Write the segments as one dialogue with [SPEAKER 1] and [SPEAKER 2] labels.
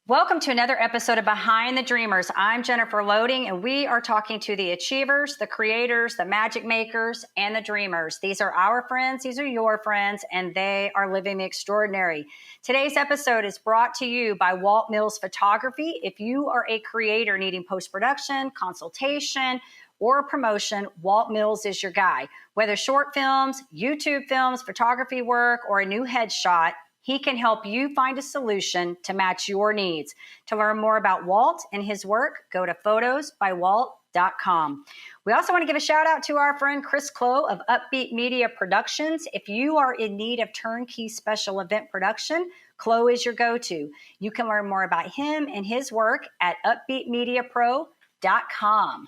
[SPEAKER 1] Welcome to another episode of Behind the Dreamers. I'm Jennifer Loading, and we are talking to the achievers, the creators, the magic makers, and the dreamers. These are our friends, these are your friends, and they are living the extraordinary. Today's episode is brought to you by Walt Mills Photography. If you are a creator needing post-production, consultation, or promotion, Walt Mills is your guy. Whether short films, YouTube films, photography work, or a new headshot, he can help you find a solution to match your needs. To learn more about Walt and his work, go to photosbywalt.com. We also want to give a shout out to our friend Chris Clow of Upbeat Media Productions. If you are in need of turnkey special event production, Clow is your go-to. You can learn more about him and his work at upbeatmediapro.com.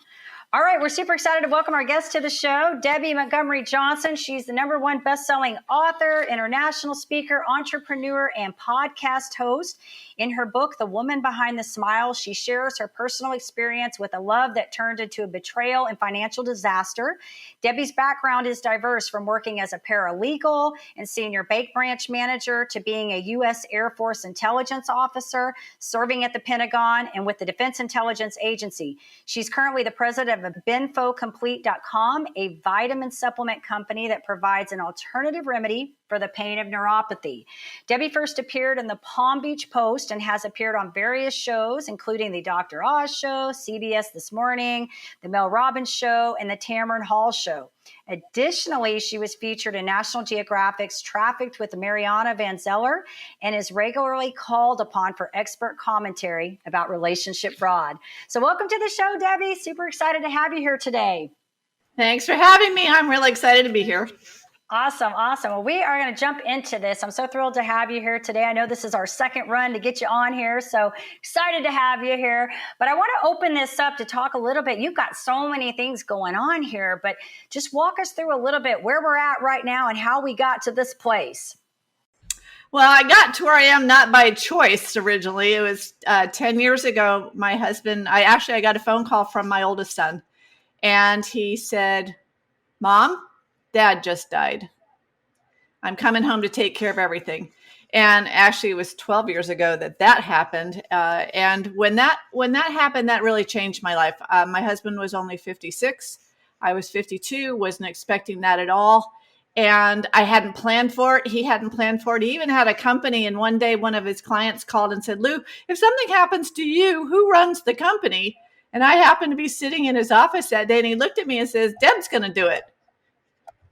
[SPEAKER 1] All right, we're super excited to welcome our guest to the show, Debby Montgomery Johnson. She's the #1 best-selling author, international speaker, entrepreneur, and podcast host. In her book, The Woman Behind the Smile, she shares her personal experience with a love that turned into a betrayal and financial disaster. Debby's background is diverse, from working as a paralegal and senior bank branch manager to being a U.S. Air Force intelligence officer, serving at the Pentagon and with the Defense Intelligence Agency. She's currently the president of BenfoComplete.com, a vitamin supplement company that provides an alternative remedy for the pain of neuropathy. Debby first appeared in the Palm Beach Post and has appeared on various shows, including the Dr. Oz Show, CBS This Morning, the Mel Robbins Show, and the Tamron Hall Show. Additionally, she was featured in National Geographic's Trafficked with Mariana van Zeller and is regularly called upon for expert commentary about relationship fraud. So welcome to the show, Debby. Super excited to have you here today.
[SPEAKER 2] Thanks for having me. I'm really excited to be here.
[SPEAKER 1] Awesome. Well, we are going to jump into this. I'm so thrilled to have you here today. I know this is our second run to get you on here, so excited to have you here. But I want to open this up to talk a little bit. You've got so many things going on here, but just walk us through a little bit where we're at right now and how we got to this place.
[SPEAKER 2] Well, I got to where I am not by choice originally. It was 10 years ago. My husband, I got a phone call from my oldest son, and he said, "Mom, Dad just died. I'm coming home to take care of everything." And actually, it was 12 years ago that happened. And when that happened, that really changed my life. My husband was only 56. I was 52, wasn't expecting that at all. And I hadn't planned for it. He hadn't planned for it. He even had a company. And one day, one of his clients called and said, "Lou, if something happens to you, who runs the company?" And I happened to be sitting in his office that day. And he looked at me and says, "Deb's going to do it."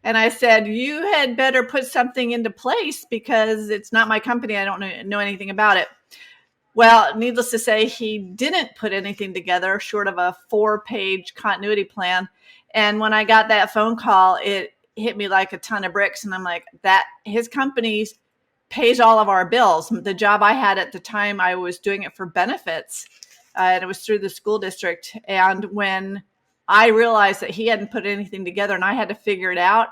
[SPEAKER 2] And I said, "You had better put something into place because it's not my company. I don't know anything about it." Well, needless to say, he didn't put anything together short of a 4-page continuity plan. And when I got that phone call, it hit me like a ton of bricks. And I'm like, that his company pays all of our bills. The job I had at the time, I was doing it for benefits. And it was through the school district. And when I realized that he hadn't put anything together and I had to figure it out,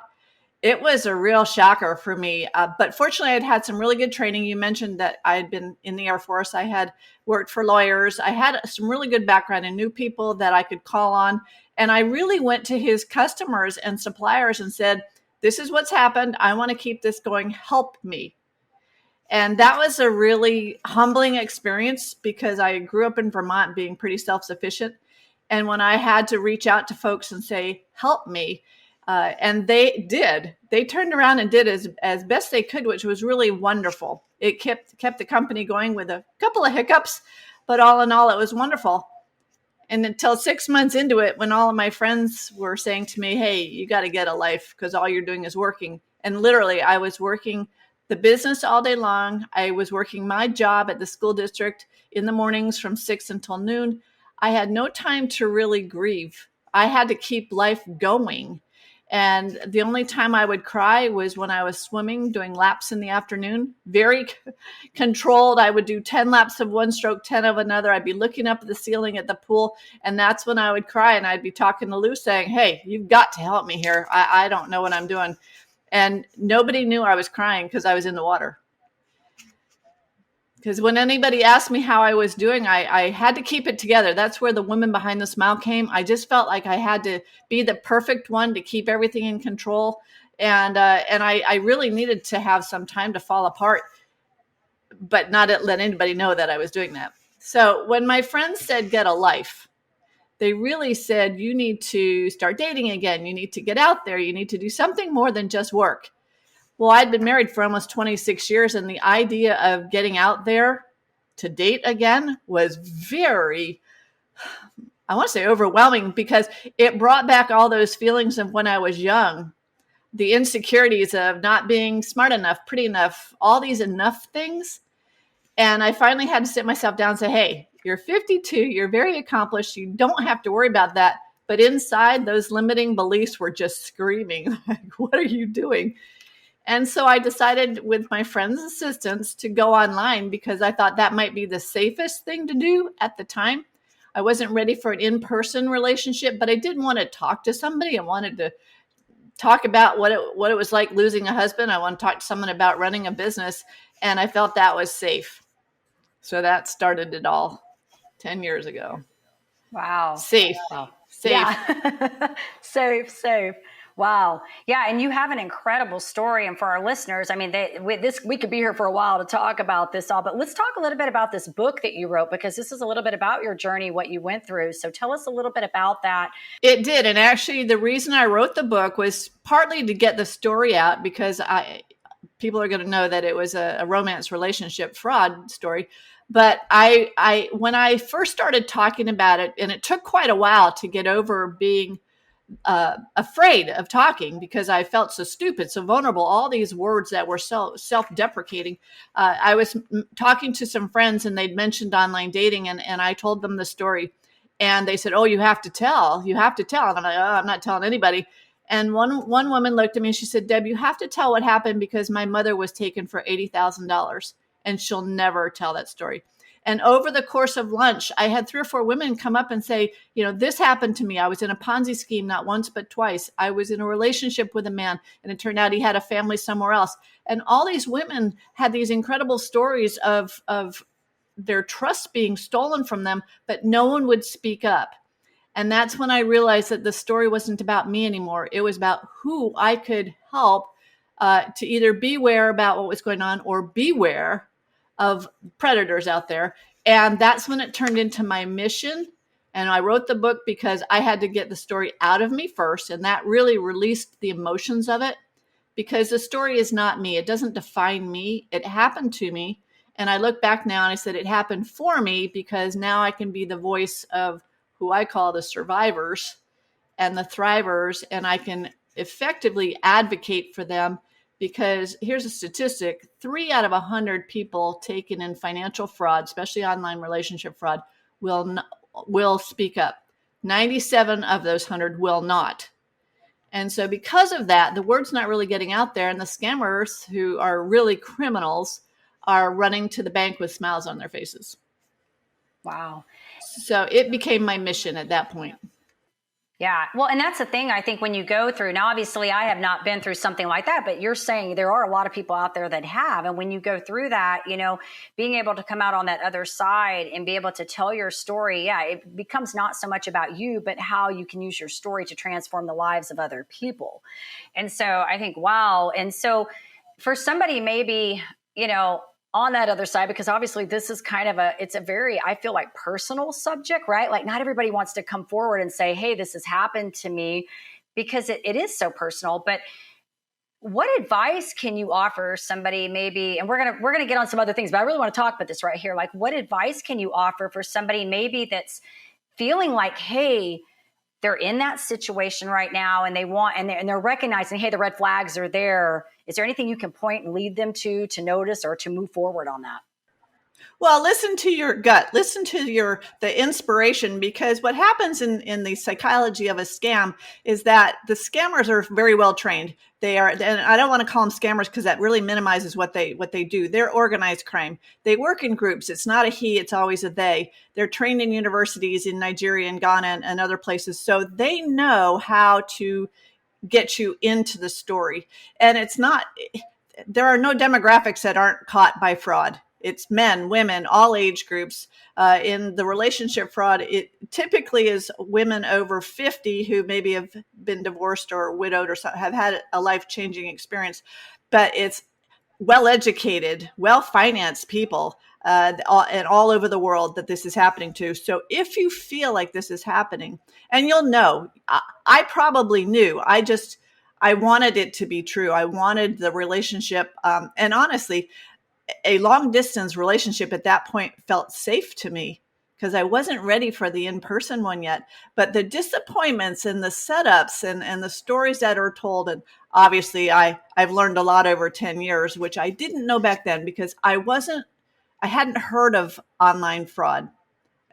[SPEAKER 2] it was a real shocker for me. But fortunately, I'd had some really good training. You mentioned that I had been in the Air Force. I had worked for lawyers. I had some really good background and knew people that I could call on. And I really went to his customers and suppliers and said, "This is what's happened. I want to keep this going. Help me." And that was a really humbling experience because I grew up in Vermont being pretty self-sufficient. And when I had to reach out to folks and say, "Help me," and they did, they turned around and did as best they could, which was really wonderful. It kept the company going with a couple of hiccups, but all in all, it was wonderful. And until 6 months into it, when all of my friends were saying to me, "Hey, you got to get a life because all you're doing is working." And literally, I was working the business all day long. I was working my job at the school district in the mornings from 6 until noon. I had no time to really grieve. I had to keep life going. And the only time I would cry was when I was swimming, doing laps in the afternoon, very controlled. I would do 10 laps of one stroke, 10 of another. I'd be looking up at the ceiling at the pool. And that's when I would cry. And I'd be talking to Lou saying, "Hey, you've got to help me here. I don't know what I'm doing." And nobody knew I was crying because I was in the water. Because when anybody asked me how I was doing, I had to keep it together. That's where the woman behind the smile came. I just felt like I had to be the perfect one to keep everything in control. And I really needed to have some time to fall apart, but not let anybody know that I was doing that. So when my friends said, get a life, they really said, you need to start dating again. You need to get out there. You need to do something more than just work. Well, I'd been married for almost 26 years, and the idea of getting out there to date again was very, I want to say, overwhelming, because it brought back all those feelings of when I was young, the insecurities of not being smart enough, pretty enough, all these enough things. And I finally had to sit myself down and say, hey, you're 52, you're very accomplished, you don't have to worry about that. But inside, those limiting beliefs were just screaming, like, what are you doing? And so I decided, with my friend's assistance, to go online, because I thought that might be the safest thing to do at the time. I wasn't ready for an in-person relationship, but I did want to talk to somebody. I wanted to talk about what it was like losing a husband. I want to talk to someone about running a business, and I felt that was safe. So that started it all 10 years ago.
[SPEAKER 1] Wow.
[SPEAKER 2] Safe.
[SPEAKER 1] Wow.
[SPEAKER 2] Safe.
[SPEAKER 1] Yeah. Safe. Wow. Yeah. And you have an incredible story. And for our listeners, I mean, we could be here for a while to talk about this all, but let's talk a little bit about this book that you wrote, because this is a little bit about your journey, what you went through. So tell us a little bit about that.
[SPEAKER 2] It did. And actually, the reason I wrote the book was partly to get the story out, because people are going to know that it was a romance relationship fraud story. But when I first started talking about it, and it took quite a while to get over being afraid of talking, because I felt so stupid, so vulnerable, all these words that were so self-deprecating. I was talking to some friends, and they'd mentioned online dating, and I told them the story, and they said, oh, you have to tell. And I'm like, oh, I'm not telling anybody. And one woman looked at me and she said, Deb, you have to tell what happened, because my mother was taken for $80,000 and she'll never tell that story. And over the course of lunch, I had 3 or 4 women come up and say, this happened to me. I was in a Ponzi scheme, not once, but twice. I was in a relationship with a man, and it turned out he had a family somewhere else. And all these women had these incredible stories of their trust being stolen from them, but no one would speak up. And that's when I realized that the story wasn't about me anymore. It was about who I could help to either beware about what was going on or beware of predators out there. And that's when it turned into my mission. And I wrote the book because I had to get the story out of me first. And that really released the emotions of it, because the story is not me. It doesn't define me. It happened to me. And I look back now and I said, it happened for me, because now I can be the voice of who I call the survivors and the thrivers. And I can effectively advocate for them. Because here's a statistic: 3 out of 100 people taken in financial fraud, especially online relationship fraud, will speak up. 97 of those 100 will not. And so because of that, the word's not really getting out there, and the scammers, who are really criminals, are running to the bank with smiles on their faces.
[SPEAKER 1] Wow.
[SPEAKER 2] So it became my mission at that point.
[SPEAKER 1] Yeah. Well, and that's the thing, I think, when you go through, now, obviously I have not been through something like that, but you're saying there are a lot of people out there that have. And when you go through that, being able to come out on that other side and be able to tell your story, it becomes not so much about you, but how you can use your story to transform the lives of other people. And so I think, wow. And so for somebody maybe, on that other side, because obviously this is kind of it's a very, I feel like, personal subject, right? Like, not everybody wants to come forward and say, hey, this has happened to me, because it is so personal. But what advice can you offer somebody, maybe, and we're going to get on some other things, but I really want to talk about this right here. Like, what advice can you offer for somebody maybe that's feeling like, hey, they're in that situation right now, and they're recognizing, hey, the red flags are there. Is there anything you can point and lead them to notice or to move forward on that?
[SPEAKER 2] Well, listen to your gut. Listen to the inspiration, because what happens in the psychology of a scam is that the scammers are very well trained. They are, and I don't want to call them scammers because that really minimizes what they do. They're organized crime. They work in groups. It's not a he, it's always a they. They're trained in universities in Nigeria and Ghana and other places. So they know how to get you into the story. And there are no demographics that aren't caught by fraud. It's men, women, all age groups. In the relationship fraud, it typically is women over 50 who maybe have been divorced or widowed or have had a life-changing experience. But it's well-educated, well-financed people and all over the world that this is happening to. So if you feel like this is happening, and you'll know, I probably knew, I wanted it to be true. I wanted the relationship. And honestly, a long distance relationship at that point felt safe to me because I wasn't ready for the in-person one yet. But the disappointments and the setups and the stories that are told, and obviously I've learned a lot over 10 years, which I didn't know back then because I hadn't heard of online fraud,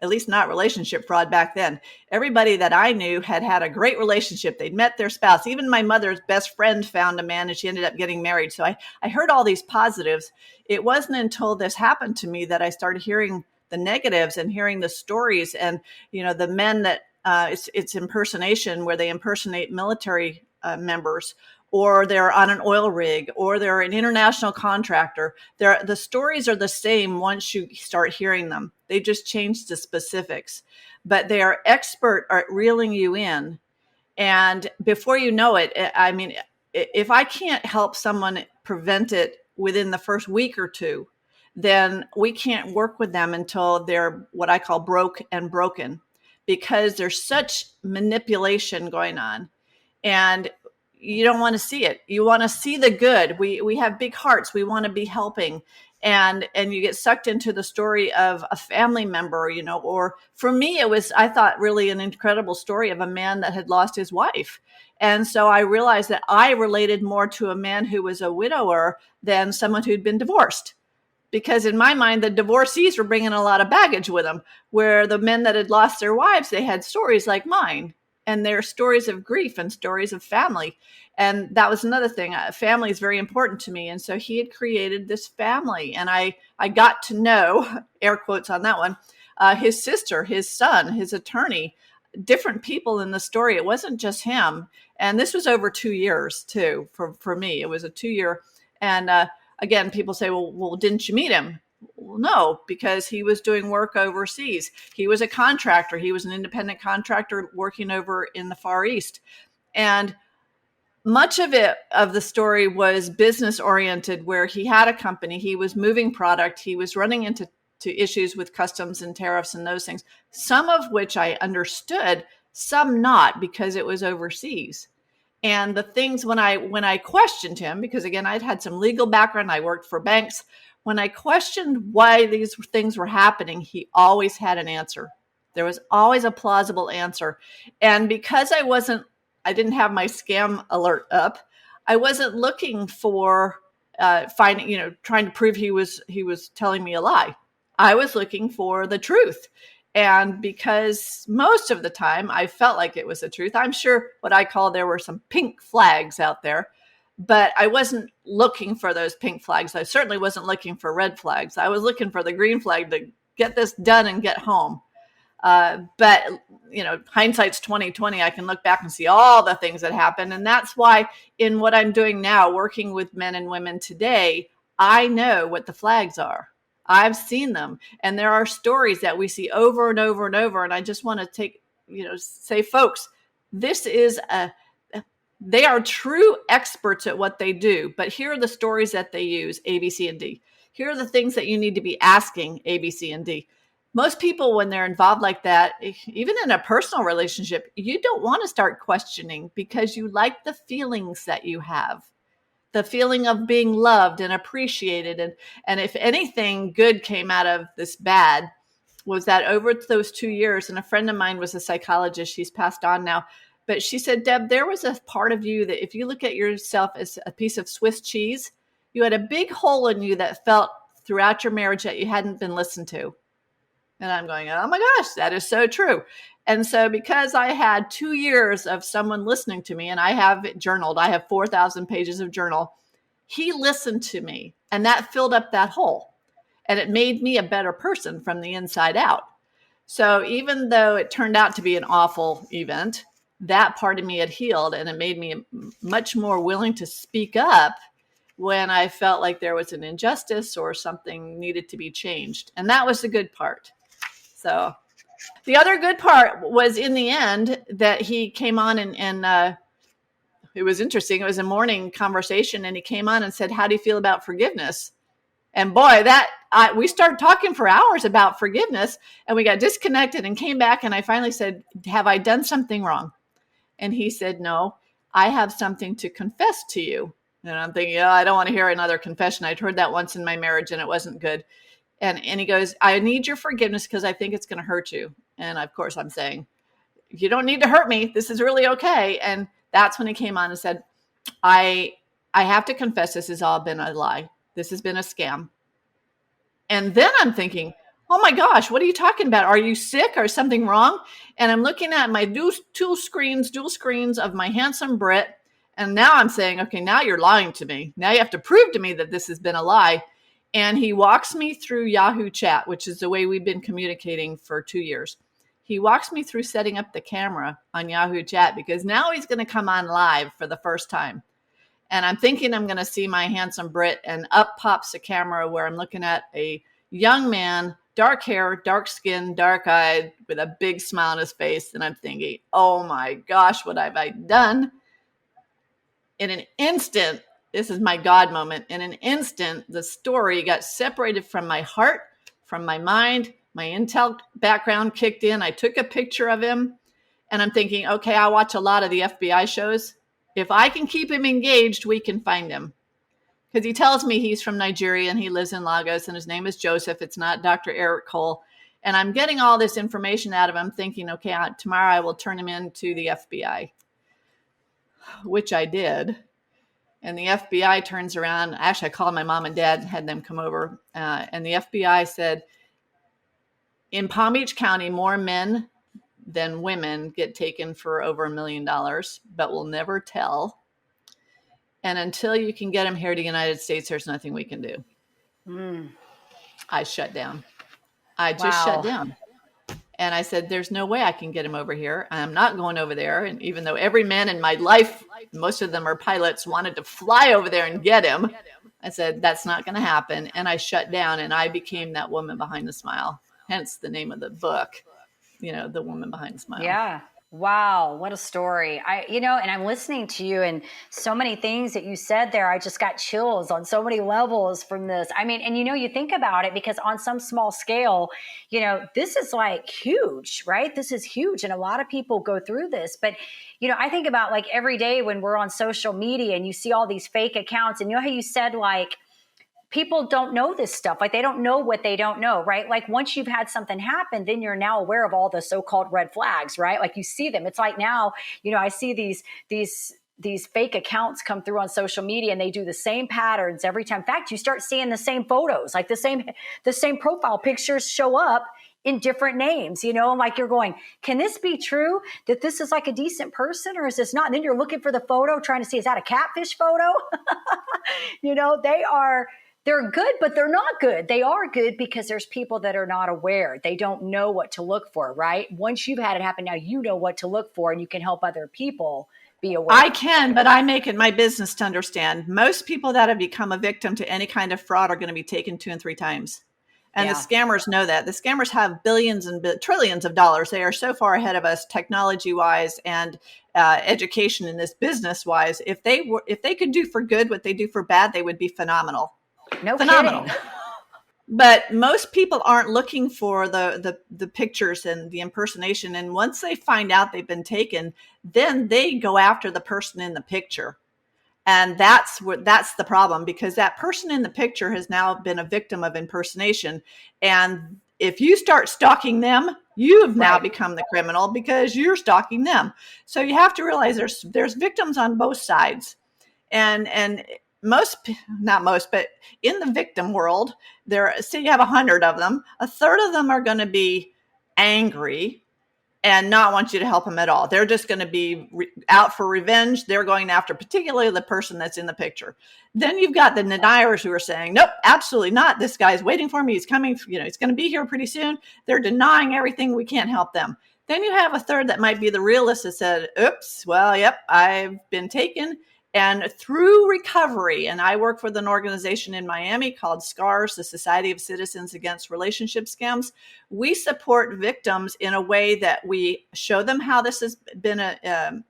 [SPEAKER 2] at least not relationship fraud back then. Everybody that I knew had a great relationship. They'd met their spouse. Even my mother's best friend found a man and she ended up getting married. So I heard all these positives. It wasn't until this happened to me that I started hearing the negatives and hearing the stories and, the men that it's impersonation where they impersonate military members, or they're on an oil rig, or they're an international contractor. The stories are the same once you start hearing them. They just change the specifics, but they are expert at reeling you in. And before you know it, I mean, if I can't help someone prevent it within the first week or two, then we can't work with them until they're what I call broke and broken, because there's such manipulation going on. And you don't want to see it. You want to see the good. We have big hearts. We want to be helping. And you get sucked into the story of a family member, or for me, it was, I thought, really an incredible story of a man that had lost his wife. And so I realized that I related more to a man who was a widower than someone who'd been divorced. Because in my mind, the divorcees were bringing a lot of baggage with them, where the men that had lost their wives, they had stories like mine. And they're stories of grief and stories of family. And that was another thing. Family is very important to me. And so he had created this family. And I got to know, air quotes on that one, his sister, his son, his attorney, different people in the story. It wasn't just him. And this was over 2 years, too, for me. It was a 2-year. And again, people say, well, didn't you meet him? Well, no, because he was doing work overseas. He was a contractor. He was an independent contractor working over in the Far East. And much of the story was business oriented, where he had a company, he was moving product, he was running into issues with customs and tariffs and those things, some of which I understood, some not, because it was overseas. And the things when I questioned him, because again, I'd had some legal background, I worked for banks. When I questioned why these things were happening, he always had an answer. There was always a plausible answer. And because I didn't have my scam alert up, I wasn't looking for trying to prove he was telling me a lie. I was looking for the truth. And because most of the time I felt like it was the truth, I'm sure there were some pink flags out there, but I wasn't looking for those pink flags. I certainly wasn't looking for red flags. I was looking for the green flag to get this done and get home. But hindsight's 20/20. I can look back and see all the things that happened. And that's why in what I'm doing now, working with men and women today, I know what the flags are. I've seen them. And there are stories that we see over and over and over. And I just want to say, folks, they are true experts at what they do. But here are the stories that they use, A, B, C, and D. Here are the things that you need to be asking, A, B, C, and D. Most people, when they're involved like that, even in a personal relationship, you don't want to start questioning because you like the feelings that you have, the feeling of being loved and appreciated. And if anything good came out of this bad, was that over those 2 years, and a friend of mine was a psychologist, she's passed on now, but she said, Deb, there was a part of you that if you look at yourself as a piece of Swiss cheese, you had a big hole in you that felt throughout your marriage that you hadn't been listened to. And I'm going, oh my gosh, that is so true. And so because I had 2 years of someone listening to me, and I have journaled, I have 4,000 pages of journal, he listened to me, and that filled up that hole. And it made me a better person from the inside out. So even though it turned out to be an awful event, that part of me had healed, and it made me much more willing to speak up when I felt like there was an injustice or something needed to be changed. And that was the good part. So the other good part was in the end that he came on and it was interesting. It was a morning conversation, and he came on and said, "How do you feel about forgiveness?" And boy, we started talking for hours about forgiveness, and we got disconnected and came back. And I finally said, "Have I done something wrong?" And he said, "No, I have something to confess to you." And I'm thinking, "Yeah, I don't want to hear another confession. I'd heard that once in my marriage and it wasn't good." And he goes, "I need your forgiveness because I think it's going to hurt you." And of course I'm saying, "You don't need to hurt me. This is really okay." And that's when he came on and said, I have to confess, this has all been a lie. This has been a scam. And then I'm thinking, oh my gosh, what are you talking about? Are you sick or something wrong? And I'm looking at my dual screens of my handsome Brit. And now I'm saying, okay, now you're lying to me. Now you have to prove to me that this has been a lie. And he walks me through Yahoo Chat, which is the way we've been communicating for 2 years. He walks me through setting up the camera on Yahoo Chat because now he's going to come on live for the first time. And I'm thinking I'm going to see my handsome Brit, and up pops a camera where I'm looking at a young man, dark hair, dark skin, dark eyed, with a big smile on his face. And I'm thinking, oh my gosh, what have I done? In an instant, this is my God moment. In an instant, the story got separated from my heart, from my mind. My intel background kicked in. I took a picture of him, and I'm thinking, okay, I watch a lot of the FBI shows. If I can keep him engaged, we can find him. Because he tells me he's from Nigeria and he lives in Lagos and his name is Joseph. It's not Dr. Eric Cole. And I'm getting all this information out of him thinking, okay, tomorrow I will turn him into the FBI, which I did. And the FBI turns around. Actually, I called my mom and dad and had them come over. And the FBI said, in Palm Beach County, more men than women get taken for over $1 million, but we'll never tell. And until you can get them here to the United States, there's nothing we can do. I shut down. I just shut down. And I said, there's no way I can get him over here. I'm not going over there. And even though every man in my life, most of them are pilots, wanted to fly over there and get him, I said, that's not going to happen. And I shut down, and I became that woman behind the smile. Hence the name of the book, The Woman Behind the Smile.
[SPEAKER 1] Yeah. Wow. What a story. And I'm listening to you, and so many things that you said there, I just got chills on so many levels from this. I mean, and you think about it, because on some small scale, this is like huge, right? This is huge. And a lot of people go through this, but I think about like every day when we're on social media and you see all these fake accounts, and how you said, like, people don't know this stuff. Like, they don't know what they don't know, right? Like, once you've had something happen, then you're now aware of all the so-called red flags, right? Like, you see them. It's like now, I see these fake accounts come through on social media, and they do the same patterns every time. In fact, you start seeing the same photos, like the same profile pictures show up in different names, and like you're going, can this be true that this is like a decent person, or is this not? And then you're looking for the photo, trying to see, is that a catfish photo? They're good, but they're not good. They are good because there's people that are not aware. They don't know what to look for, right? Once you've had it happen, now you know what to look for, and you can help other people be aware.
[SPEAKER 2] I can, but I make it my business to understand. Most people that have become a victim to any kind of fraud are going to be taken 2 and 3 times. And the scammers know that. The scammers have billions and trillions of dollars. They are so far ahead of us technology-wise and education in this business-wise. If they could do for good what they do for bad, they would be phenomenal.
[SPEAKER 1] No
[SPEAKER 2] phenomenal.
[SPEAKER 1] Kidding.
[SPEAKER 2] But most people aren't looking for the pictures and the impersonation. And once they find out they've been taken, then they go after the person in the picture. And that's the problem, because that person in the picture has now been a victim of impersonation. And if you start stalking them, you've now become the criminal because you're stalking them. So you have to realize there's victims on both sides. And not most, but in the victim world, say you have 100 of them, a third of them are going to be angry and not want you to help them at all. They're just going to be out for revenge. They're going after particularly the person that's in the picture. Then you've got the deniers who are saying, nope, absolutely not. This guy's waiting for me. He's coming, he's going to be here pretty soon. They're denying everything. We can't help them. Then you have a third that might be the realist that said, oops, well, yep, I've been taken. And through recovery, and I work with an organization in Miami called SCARS, the Society of Citizens Against Relationship Scams, we support victims in a way that we show them how this has been a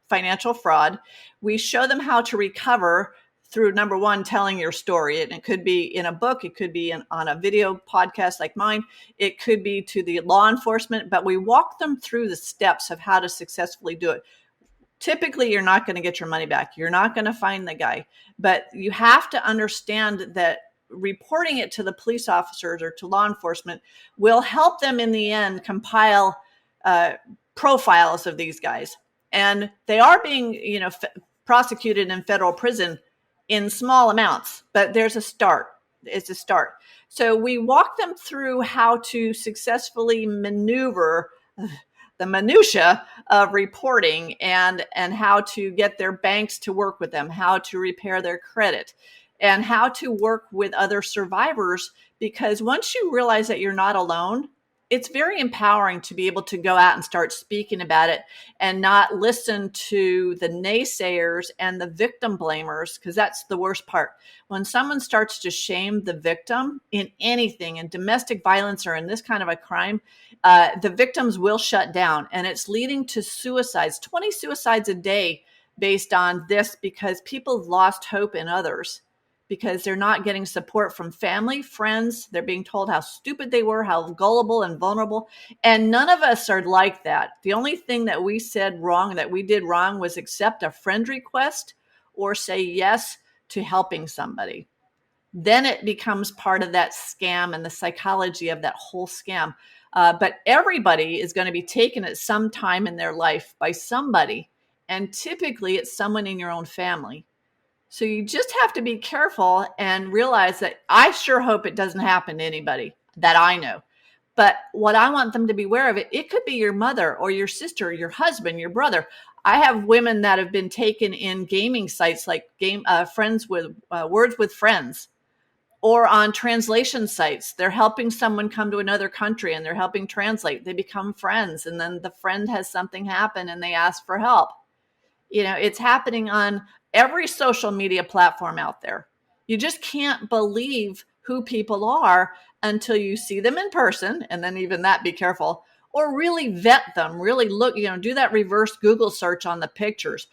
[SPEAKER 2] financial fraud. We show them how to recover through, number one, telling your story. And it could be in a book. It could be on a video podcast like mine. It could be to the law enforcement. But we walk them through the steps of how to successfully do it. Typically, you're not going to get your money back. You're not going to find the guy. But you have to understand that reporting it to the police officers or to law enforcement will help them in the end compile profiles of these guys. And they are being, prosecuted in federal prison in small amounts, but there's a start. It's a start. So we walk them through how to successfully maneuver the minutia of reporting and how to get their banks to work with them, how to repair their credit, and how to work with other survivors. Because once you realize that you're not alone, it's very empowering to be able to go out and start speaking about it and not listen to the naysayers and the victim blamers, because that's the worst part. When someone starts to shame the victim in anything, in domestic violence or in this kind of a crime, the victims will shut down, and it's leading to suicides, 20 suicides a day based on this, because people lost hope in others. Because they're not getting support from family, friends. They're being told how stupid they were, how gullible and vulnerable. And none of us are like that. The only thing that we said wrong, that we did wrong, was accept a friend request or say yes to helping somebody. Then it becomes part of that scam and the psychology of that whole scam. But everybody is going to be taken at some time in their life by somebody. And typically it's someone in your own family. So you just have to be careful and realize that I sure hope it doesn't happen to anybody that I know. But what I want them to be aware of, it could be your mother or your sister, your husband, your brother. I have women that have been taken in gaming sites like Friends with Words with Friends, or on translation sites. They're helping someone come to another country and they're helping translate. They become friends, and then the friend has something happen and they ask for help. It's happening on every social media platform out there. You just can't believe who people are until you see them in person. And then even that, be careful, or really vet them, really look, do that reverse Google search on the pictures,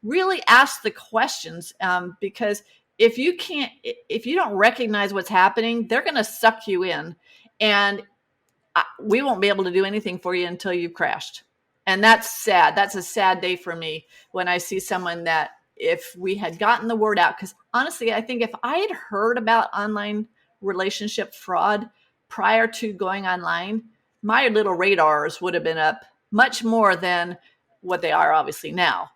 [SPEAKER 2] really ask the questions. Because if you don't recognize what's happening, they're going to suck you in, and we won't be able to do anything for you until you've crashed. And that's sad. That's a sad day for me when I see someone that, if we had gotten the word out, because honestly, I think if I had heard about online relationship fraud prior to going online, my little radars would have been up much more than what they are obviously now,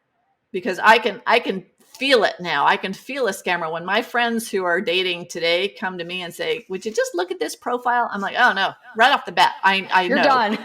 [SPEAKER 2] because I can feel it now. I can feel a scammer. When my friends who are dating today come to me and say, would you just look at this profile? I'm like, oh no, right off the bat, I
[SPEAKER 1] You're
[SPEAKER 2] know.
[SPEAKER 1] done.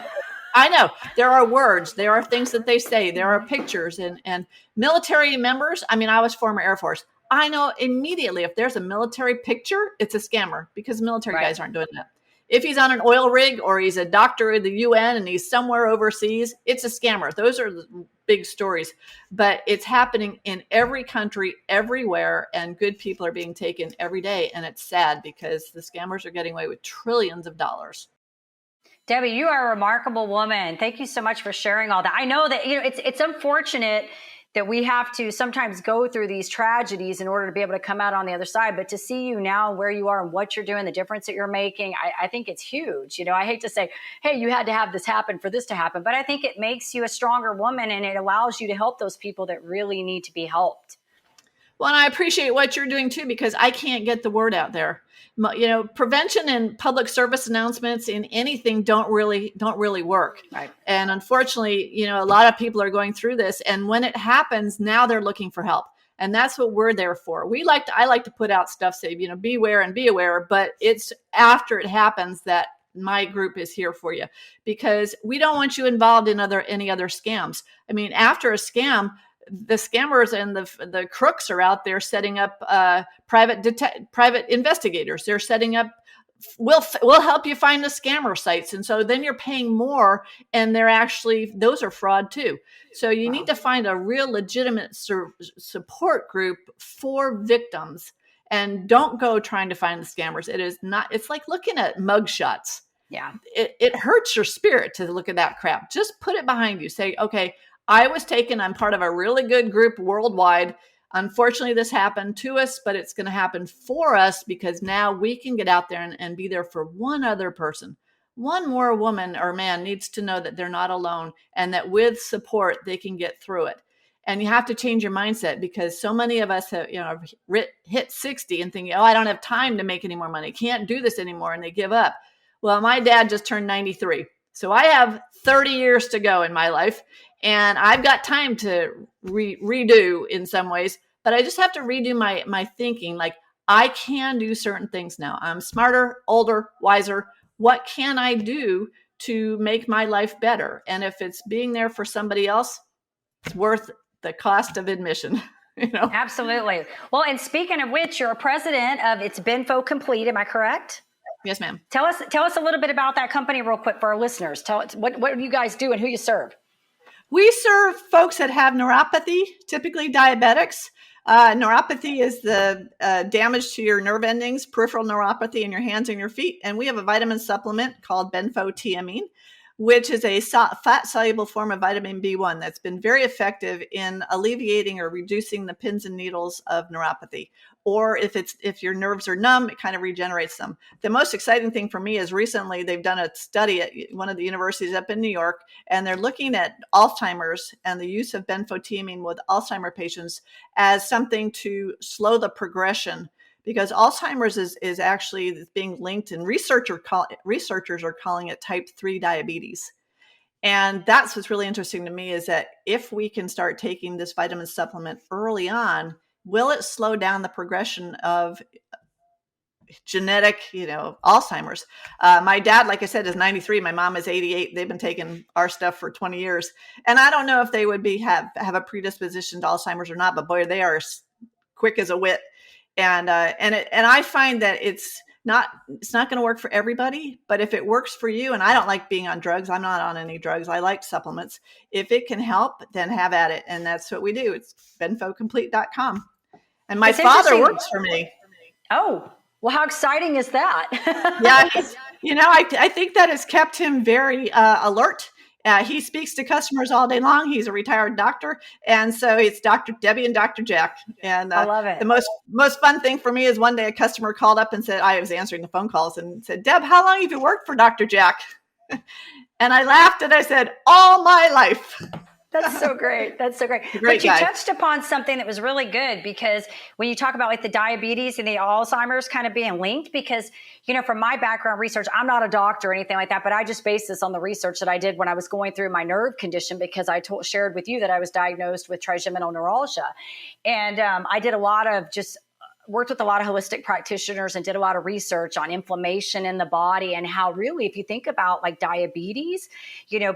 [SPEAKER 2] I know there are words, there are things that they say, there are pictures, and military members. I mean, I was former Air Force. I know immediately if there's a military picture, it's a scammer, because military guys aren't doing that. If he's on an oil rig or he's a doctor in the UN and he's somewhere overseas, it's a scammer. Those are the big stories, but it's happening in every country, everywhere, and good people are being taken every day. And it's sad because the scammers are getting away with trillions of dollars.
[SPEAKER 1] Debbie, you are a remarkable woman. Thank you so much for sharing all that. I know that it's unfortunate that we have to sometimes go through these tragedies in order to be able to come out on the other side. But to see you now, where you are and what you're doing, the difference that you're making, I think it's huge. I hate to say, hey, you had to have this happen for this to happen, but I think it makes you a stronger woman, and it allows you to help those people that really need to be helped.
[SPEAKER 2] Well, and I appreciate what you're doing too, because I can't get the word out there. Prevention and public service announcements in anything don't really work.
[SPEAKER 1] Right. And
[SPEAKER 2] unfortunately, a lot of people are going through this, and when it happens, now they're looking for help. And that's what we're there for. I like to put out stuff, say, beware and be aware, but it's after it happens that my group is here for you, because we don't want you involved in any other scams. I mean, after a scam, the scammers and the crooks are out there setting up private investigators. They're setting up, we'll help you find the scammer sites. And so then you're paying more, and those are fraud too. So you need to find a real legitimate support group for victims, and don't go trying to find the scammers. It's like looking at mugshots.
[SPEAKER 1] Yeah.
[SPEAKER 2] It hurts your spirit to look at that crap. Just put it behind you. Say, okay, I was taken. I'm part of a really good group worldwide. Unfortunately, this happened to us, but it's going to happen for us because now we can get out there and be there for one other person. One more woman or man needs to know that they're not alone and that with support, they can get through it. And you have to change your mindset because so many of us have, hit 60 and thinking, oh, I don't have time to make any more money. Can't do this anymore. And they give up. Well, my dad just turned 93. So I have 30 years to go in my life and I've got time to redo in some ways, but I just have to redo my thinking. Like I can do certain things now. I'm smarter, older, wiser. What can I do to make my life better? And if it's being there for somebody else, it's worth the cost of admission.
[SPEAKER 1] Absolutely. Well, and speaking of which, you're a president of It's Benfo Complete. Am I correct?
[SPEAKER 2] Yes, ma'am.
[SPEAKER 1] Tell us a little bit about that company real quick for our listeners. Tell us what do you guys do and who you serve?
[SPEAKER 2] We serve folks that have neuropathy, typically diabetics. Neuropathy is the damage to your nerve endings, peripheral neuropathy in your hands and your feet. And we have a vitamin supplement called benfotiamine, which is a fat-soluble form of vitamin B1 that's been very effective in alleviating or reducing the pins and needles of neuropathy. Or if your nerves are numb, it kind of regenerates them. The most exciting thing for me is recently they've done a study at one of the universities up in New York, and they're looking at Alzheimer's and the use of benfotiamine with Alzheimer patients as something to slow the progression. Because Alzheimer's is actually being linked, and researchers are calling it type 3 diabetes. And that's what's really interesting to me is that if we can start taking this vitamin supplement early on, will it slow down the progression of genetic, Alzheimer's? My dad, like I said, is 93. My mom is 88. They've been taking our stuff for 20 years. And I don't know if they would have a predisposition to Alzheimer's or not, but boy, they are quick as a wit. And I find that it's not going to work for everybody, but if it works for you, and I don't like being on drugs, I'm not on any drugs. I like supplements. If it can help, then have at it. And that's what we do. It's benfocomplete.com. And my father works for me.
[SPEAKER 1] Oh, well, how exciting is that?
[SPEAKER 2] Yeah. I think that has kept him very alert. He speaks to customers all day long. He's a retired doctor. And so it's Dr. Debbie and Dr. Jack. And
[SPEAKER 1] I love it.
[SPEAKER 2] The most fun thing for me is one day a customer called up and said, I was answering the phone calls and said, Deb, how long have you worked for Dr. Jack? And I laughed and I said, all my life.
[SPEAKER 1] That's so great. That's so great.
[SPEAKER 2] But
[SPEAKER 1] you touched upon something that was really good because when you talk about like the diabetes and the Alzheimer's kind of being linked, because, from my background research, I'm not a doctor or anything like that, but I just based this on the research that I did when I was going through my nerve condition because I shared with you that I was diagnosed with trigeminal neuralgia. And I did worked with a lot of holistic practitioners and did a lot of research on inflammation in the body and how really, if you think about like diabetes,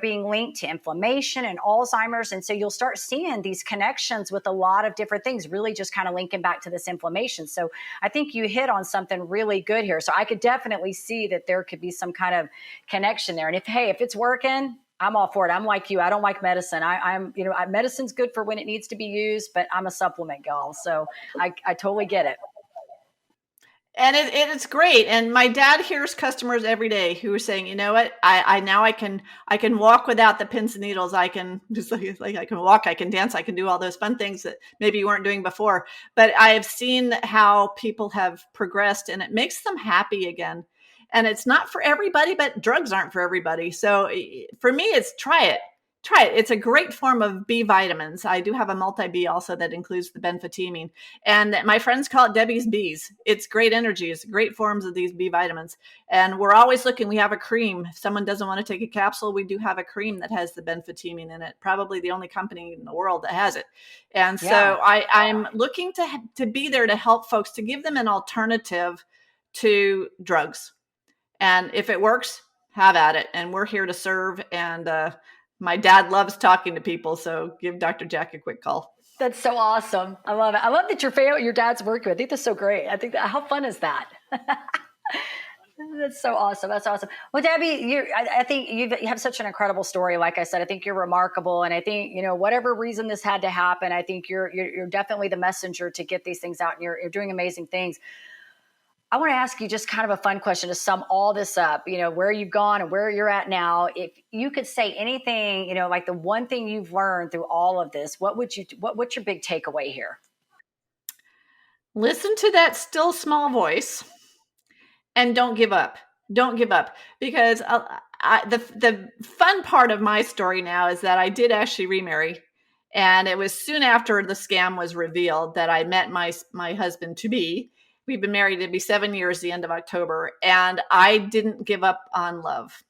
[SPEAKER 1] being linked to inflammation and Alzheimer's. And so you'll start seeing these connections with a lot of different things, really just kind of linking back to this inflammation. So I think you hit on something really good here. So I could definitely see that there could be some kind of connection there. And if it's working, I'm all for it. I'm like you. I don't like medicine. Medicine's good for when it needs to be used, but I'm a supplement gal. So I totally get it.
[SPEAKER 2] And it's great. And my dad hears customers every day who are saying, you know what, I can walk without the pins and needles. I can just like I can walk, I can dance, I can do all those fun things that maybe you weren't doing before. But I have seen how people have progressed and it makes them happy again. And it's not for everybody, but drugs aren't for everybody. So for me, it's try it. It's a great form of B vitamins. I do have a multi-B also that includes the benfotiamine. And my friends call it Debbie's B's. It's great energy. It's great forms of these B vitamins. And we're always looking. We have a cream. If someone doesn't want to take a capsule, we do have a cream that has the benfotiamine in it. Probably the only company in the world that has it. And so I'm looking to be there to help folks, to give them an alternative to drugs. And if it works, have at it. And we're here to serve. And my dad loves talking to people. So give Dr. Jack a quick call.
[SPEAKER 1] That's so awesome. I love it. I love that your dad's working with. I think that's so great. I think how fun is that? That's so awesome. That's awesome. Well, Debbie, I think you have such an incredible story. Like I said, I think you're remarkable. And I think, whatever reason this had to happen, I think you're definitely the messenger to get these things out and you're doing amazing things. I want to ask you just kind of a fun question to sum all this up, where you've gone and where you're at now. If you could say anything, like the one thing you've learned through all of this, what's your big takeaway here?
[SPEAKER 2] Listen to that still small voice and don't give up. Don't give up, because the fun part of my story now is that I did actually remarry. And it was soon after the scam was revealed that I met my husband to be. We've been married, it'll be 7 years, the end of October. And I didn't give up on love.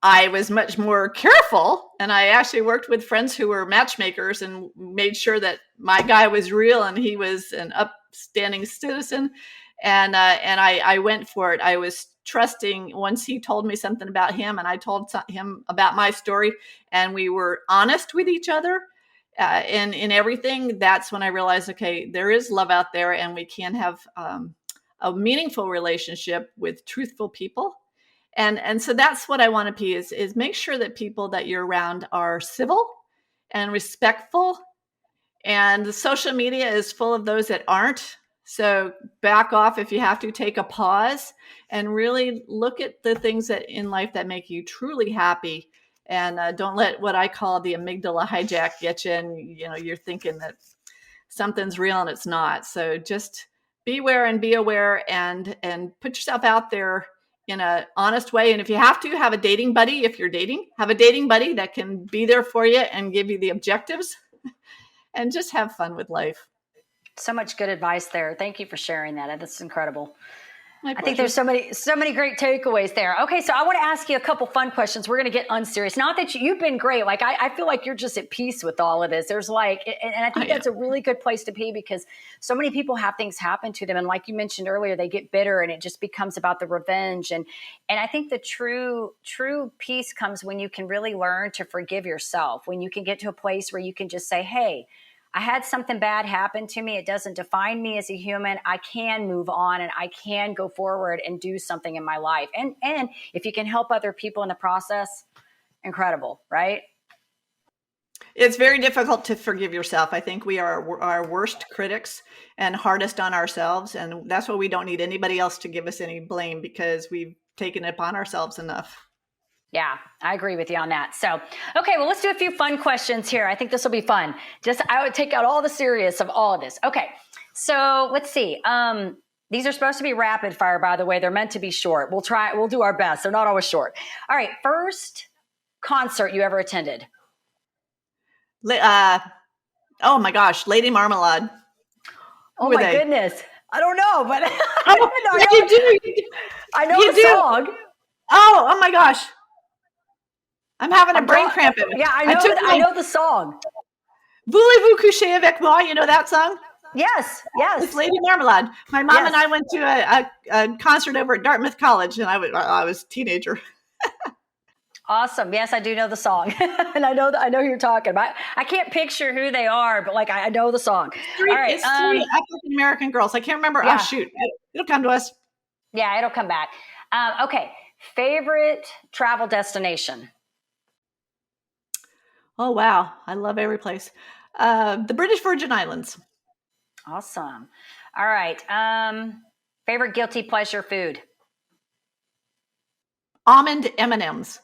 [SPEAKER 2] I was much more careful. And I actually worked with friends who were matchmakers and made sure that my guy was real and he was an upstanding citizen. And I went for it. I was trusting once he told me something about him and I told him about my story, and we were honest with each other in everything. That's when I realized, okay, there is love out there, and we can have a meaningful relationship with truthful people. And so that's what I want to be, is make sure that people that you're around are civil and respectful. And the social media is full of those that aren't. So back off if you have to, take a pause and really look at the things that in life that make you truly happy. And don't let what I call the amygdala hijack get you. And, you're thinking that something's real and it's not. So just beware and be aware and put yourself out there in an honest way. And if you have to, have a dating buddy. If you're dating, have a dating buddy that can be there for you and give you the objectives and just have fun with life.
[SPEAKER 1] So much good advice there. Thank you for sharing that. That's incredible.
[SPEAKER 2] My pleasure.
[SPEAKER 1] I think there's so many great takeaways there. Okay, so I want to ask you a couple fun questions. We're going to get unserious. Not that you've been great. Like I feel like you're just at peace with all of this. There's and I think that's a really good place to be, because so many people have things happen to them, and like you mentioned earlier, they get bitter and it just becomes about the revenge. And I think the true peace comes when you can really learn to forgive yourself. When you can get to a place where you can just say, "Hey, I had something bad happen to me. It doesn't define me as a human. I can move on and I can go forward and do something in my life." And if you can help other people in the process, incredible, right?
[SPEAKER 2] It's very difficult to forgive yourself. I think we are our worst critics and hardest on ourselves. And that's why we don't need anybody else to give us any blame, because we've taken it upon ourselves enough.
[SPEAKER 1] Yeah, I agree with you on that. So, okay, well, let's do a few fun questions here. I think this will be fun. I would take out all the serious of all of this. Okay, so let's see. These are supposed to be rapid fire, by the way. They're meant to be short. We'll do our best. They're not always short. All right, first concert you ever attended?
[SPEAKER 2] Oh my gosh, Lady Marmalade.
[SPEAKER 1] Oh my goodness. I don't know, but I know the song.
[SPEAKER 2] Oh my gosh. I'm having a brain cramp.
[SPEAKER 1] Yeah, I know the song.
[SPEAKER 2] Voulez-vous coucher avec moi? You know that song?
[SPEAKER 1] Yes.
[SPEAKER 2] It's Lady Marmalade. My mom and I went to a concert over at Dartmouth College, and I was a teenager.
[SPEAKER 1] Awesome. Yes, I do know the song. And I know who you're talking about. I can't picture who they are, but I know the song.
[SPEAKER 2] All right. It's three African American girls. I can't remember. Yeah. Oh, shoot. It'll come to us.
[SPEAKER 1] Yeah, it'll come back. Okay. Favorite travel destination?
[SPEAKER 2] Oh, wow. I love every place. The British Virgin Islands.
[SPEAKER 1] Awesome. All right. Favorite guilty pleasure food?
[SPEAKER 2] Almond M&Ms.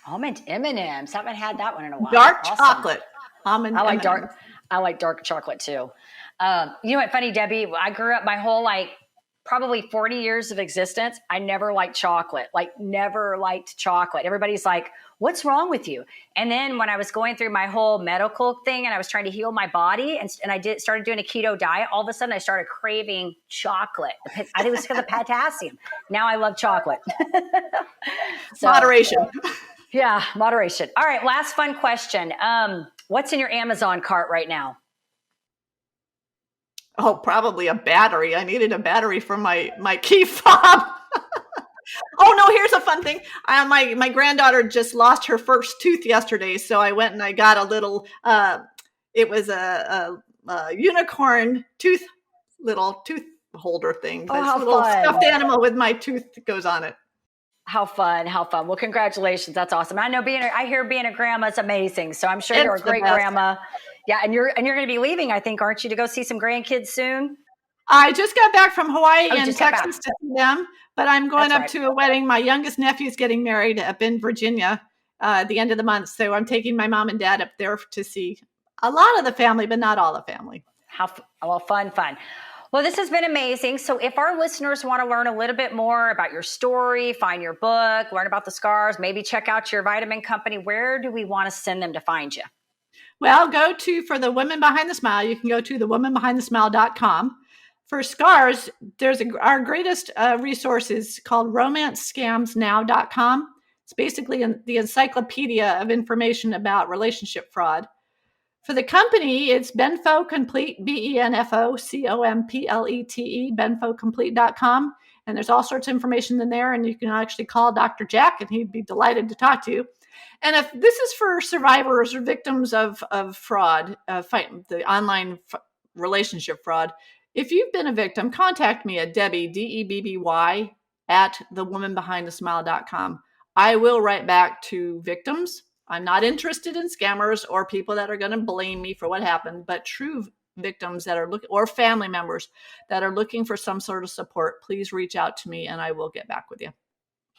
[SPEAKER 1] Almond M&Ms. Haven't had that one in a while.
[SPEAKER 2] Dark chocolate. Almond
[SPEAKER 1] I like
[SPEAKER 2] M&Ms.
[SPEAKER 1] I like dark chocolate too. You know what, funny, Debbie? I grew up my whole probably 40 years of existence. I never liked chocolate. Never liked chocolate. Everybody's like, "What's wrong with you?" And then when I was going through my whole medical thing and I was trying to heal my body and I started doing a keto diet, all of a sudden I started craving chocolate. I think it was because of potassium. Now I love chocolate.
[SPEAKER 2] Moderation.
[SPEAKER 1] Yeah, moderation. All right, last fun question. What's in your Amazon cart right now?
[SPEAKER 2] Oh, probably a battery. I needed a battery for my key fob. Oh no, here's a fun thing. My granddaughter just lost her first tooth yesterday, so I went and I got a little. It was a unicorn little tooth holder thing.
[SPEAKER 1] Oh, how
[SPEAKER 2] a little
[SPEAKER 1] fun.
[SPEAKER 2] Stuffed animal with my tooth that goes on it.
[SPEAKER 1] How fun. Well, congratulations. That's awesome. I know I hear being a grandma is amazing. So I'm sure you're a great grandma. Yeah. And you're going to be leaving, I think, aren't you, to go see some grandkids soon?
[SPEAKER 2] I just got back from Hawaii and
[SPEAKER 1] just got
[SPEAKER 2] Texas to see them, but I'm going
[SPEAKER 1] That's
[SPEAKER 2] up
[SPEAKER 1] right.
[SPEAKER 2] to a wedding. My youngest nephew is getting married up in Virginia at the end of the month. So I'm taking my mom and dad up there to see a lot of the family, but not all the family.
[SPEAKER 1] Fun. Well, this has been amazing. So if our listeners want to learn a little bit more about your story, find your book, learn about the scars, maybe check out your vitamin company, where do we want to send them to find you?
[SPEAKER 2] Well, for the Women Behind the Smile, you can go to thewomanbehindthesmile.com. For scars, our greatest resource is called romancescamsnow.com. It's basically the encyclopedia of information about relationship fraud. For the company, it's Benfo Complete, BENFO BenfoComplete.com. And there's all sorts of information in there. And you can actually call Dr. Jack and he'd be delighted to talk to you. And if this is for survivors or victims of fraud, the online relationship fraud, if you've been a victim, contact me at Debby, DEBBY, at thewomanbehindthesmile.com. I will write back to victims. I'm not interested in scammers or people that are going to blame me for what happened, but true victims that are looking, or family members that are looking for some sort of support, please reach out to me and I will get back with you.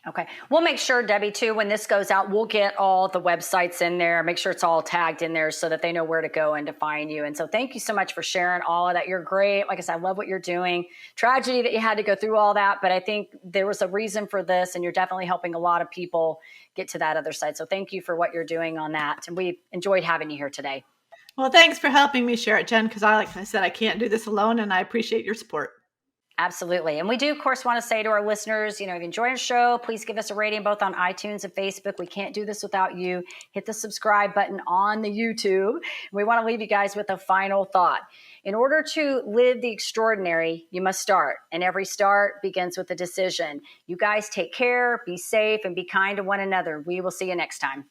[SPEAKER 1] Okay. We'll make sure, Debby, too, when this goes out, we'll get all the websites in there, make sure it's all tagged in there so that they know where to go and to find you. And so thank you so much for sharing all of that. You're great. Like I said, I love what you're doing. Tragedy that you had to go through all that, but I think there was a reason for this, and you're definitely helping a lot of people get to that other side. So thank you for what you're doing on that. And we enjoyed having you here today.
[SPEAKER 2] Well, thanks for helping me share it, Jen, because like I said, I can't do this alone, and I appreciate your support.
[SPEAKER 1] Absolutely. And we do, of course, want to say to our listeners, if you enjoy our show, please give us a rating both on iTunes and Facebook. We can't do this without you. Hit the subscribe button on the YouTube. We want to leave you guys with a final thought. In order to live the extraordinary, you must start. And every start begins with a decision. You guys take care, be safe, and be kind to one another. We will see you next time.